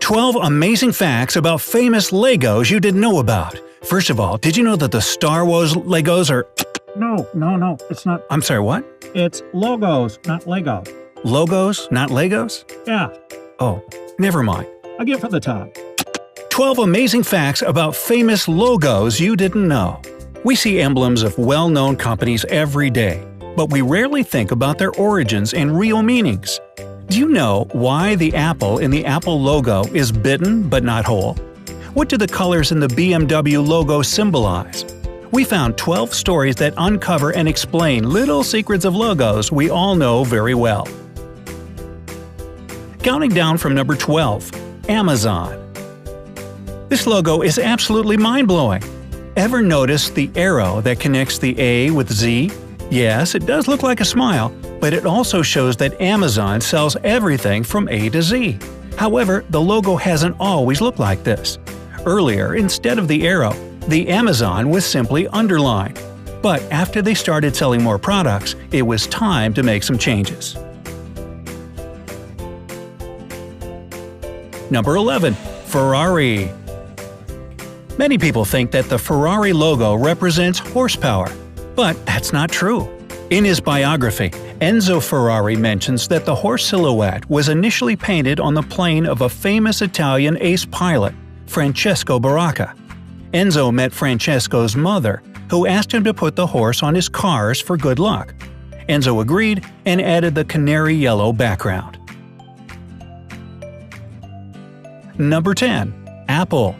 12 amazing facts about famous Legos you didn't know about. First of all, did you know that the Star Wars Legos are… No, it's not. I'm sorry, what? It's logos, not Lego. Logos, not Legos? Yeah, Oh, never mind. I get for the top. 12 amazing facts about famous logos you didn't know. We see emblems of well-known companies every day, but we rarely think about their origins and real meanings. Do you know why the apple in the Apple logo is bitten but not whole? What do the colors in the BMW logo symbolize? We found 12 stories that uncover and explain little secrets of logos we all know very well. Counting down from number 12, Amazon. This logo is absolutely mind-blowing. Ever notice the arrow that connects the A with Z? Yes, it does look like a smile, but it also shows that Amazon sells everything from A to Z. However, the logo hasn't always looked like this. Earlier, instead of the arrow, the Amazon was simply underlined. But after they started selling more products, it was time to make some changes. Number 11. Ferrari. Many people think that the Ferrari logo represents horsepower, but that's not true. In his biography, Enzo Ferrari mentions that the horse silhouette was initially painted on the plane of a famous Italian ace pilot, Francesco Baracca. Enzo met Francesco's mother, who asked him to put the horse on his cars for good luck. Enzo agreed and added the canary yellow background. Number 10. Apple.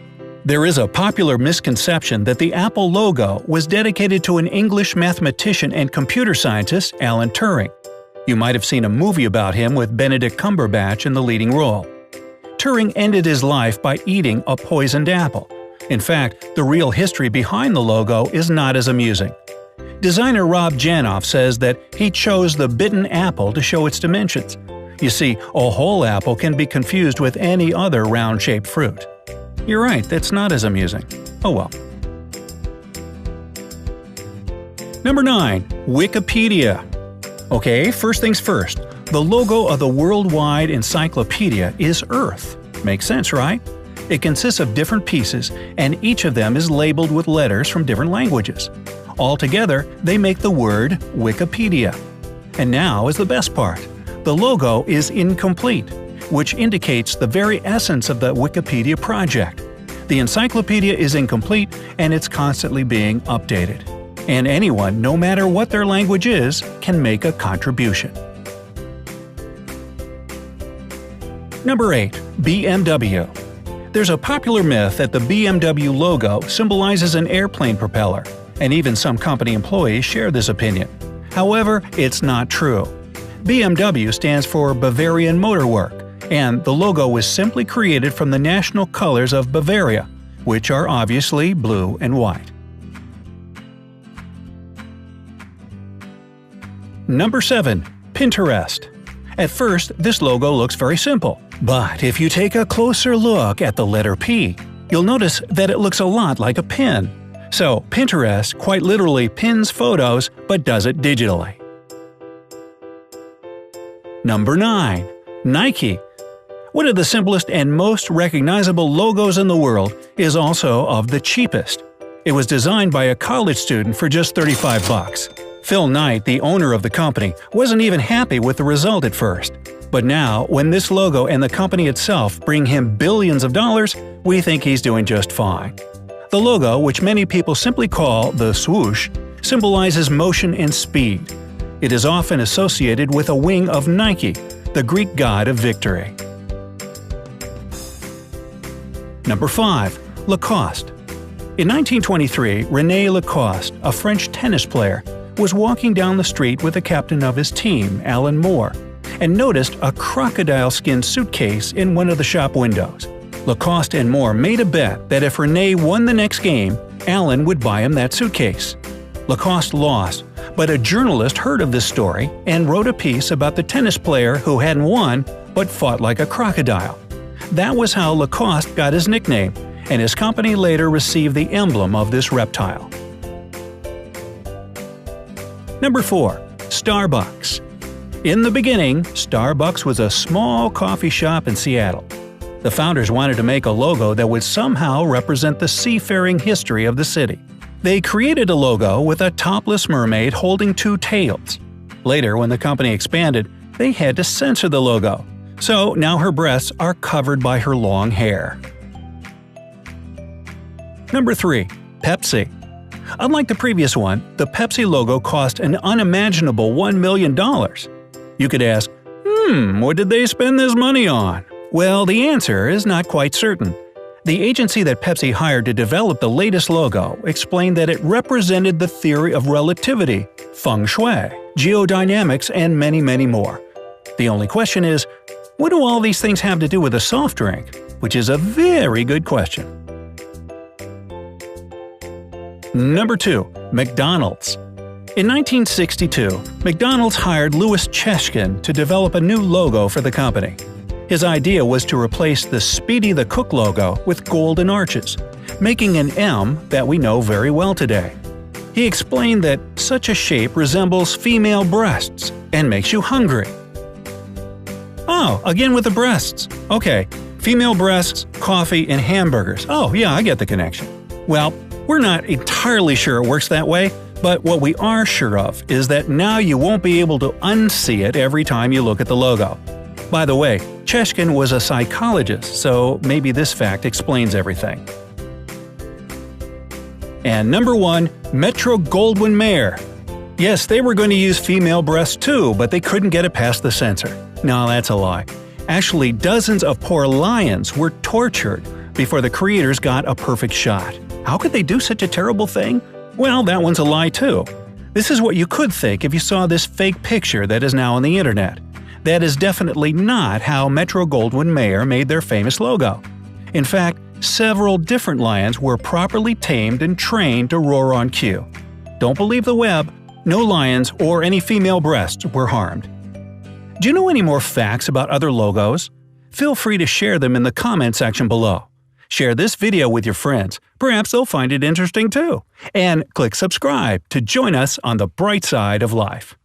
There is a popular misconception that the Apple logo was dedicated to an English mathematician and computer scientist, Alan Turing. You might have seen a movie about him with Benedict Cumberbatch in the leading role. Turing ended his life by eating a poisoned apple. In fact, the real history behind the logo is not as amusing. Designer Rob Janoff says that he chose the bitten apple to show its dimensions. You see, a whole apple can be confused with any other round-shaped fruit. You're right, that's not as amusing. Oh well. Number 9. Wikipedia. Okay, first things first. The logo of the Worldwide Encyclopedia is Earth. Makes sense, right? It consists of different pieces, and each of them is labeled with letters from different languages. Altogether, they make the word Wikipedia. And now is the best part. The logo is incomplete, which indicates the very essence of the Wikipedia project. The encyclopedia is incomplete and it's constantly being updated. And anyone, no matter what their language is, can make a contribution. Number 8. BMW. There's a popular myth that the BMW logo symbolizes an airplane propeller, and even some company employees share this opinion. However, it's not true. BMW stands for Bavarian Motor Work, and the logo was simply created from the national colors of Bavaria, which are obviously blue and white. Number 7. Pinterest. At first, this logo looks very simple, but if you take a closer look at the letter P, you'll notice that it looks a lot like a pin. So, Pinterest quite literally pins photos but does it digitally. Number 9. Nike. One of the simplest and most recognizable logos in the world is also of the cheapest. It was designed by a college student for just $35. Phil Knight, the owner of the company, wasn't even happy with the result at first. But now, when this logo and the company itself bring him billions of dollars, we think he's doing just fine. The logo, which many people simply call the swoosh, symbolizes motion and speed. It is often associated with a wing of Nike, the Greek god of victory. Number 5. Lacoste. In 1923, René Lacoste, a French tennis player, was walking down the street with the captain of his team, Alan Moore, and noticed a crocodile-skin suitcase in one of the shop windows. Lacoste and Moore made a bet that if René won the next game, Alan would buy him that suitcase. Lacoste lost, but a journalist heard of this story and wrote a piece about the tennis player who hadn't won but fought like a crocodile. That was how Lacoste got his nickname, and his company later received the emblem of this reptile. Number 4. Starbucks. In the beginning, Starbucks was a small coffee shop in Seattle. The founders wanted to make a logo that would somehow represent the seafaring history of the city. They created a logo with a topless mermaid holding two tails. Later, when the company expanded, they had to censor the logo. So now her breasts are covered by her long hair. Number 3. Pepsi. Unlike the previous one, the Pepsi logo cost an unimaginable $1 million. You could ask, what did they spend this money on? Well, the answer is not quite certain. The agency that Pepsi hired to develop the latest logo explained that it represented the theory of relativity, feng shui, geodynamics, and many, many more. The only question is, what do all these things have to do with a soft drink? Which is a very good question. Number 2. McDonald's. In 1962, McDonald's hired Louis Cheshkin to develop a new logo for the company. His idea was to replace the Speedy the Cook logo with golden arches, making an M that we know very well today. He explained that such a shape resembles female breasts and makes you hungry. Oh, again with the breasts. Okay, female breasts, coffee, and hamburgers. Oh, yeah, I get the connection. Well, we're not entirely sure it works that way, but what we are sure of is that now you won't be able to unsee it every time you look at the logo. By the way, Cheshkin was a psychologist, so maybe this fact explains everything. And number 1. Metro-Goldwyn-Mayer. Yes, they were going to use female breasts too, but they couldn't get it past the censor. No, that's a lie. Actually, dozens of poor lions were tortured before the creators got a perfect shot. How could they do such a terrible thing? Well, that one's a lie too. This is what you could think if you saw this fake picture that is now on the internet. That is definitely not how Metro-Goldwyn-Mayer made their famous logo. In fact, several different lions were properly tamed and trained to roar on cue. Don't believe the web. No lions or any female breasts were harmed. Do you know any more facts about other logos? Feel free to share them in the comment section below. Share this video with your friends. Perhaps they'll find it interesting too. And click subscribe to join us on the bright side of life.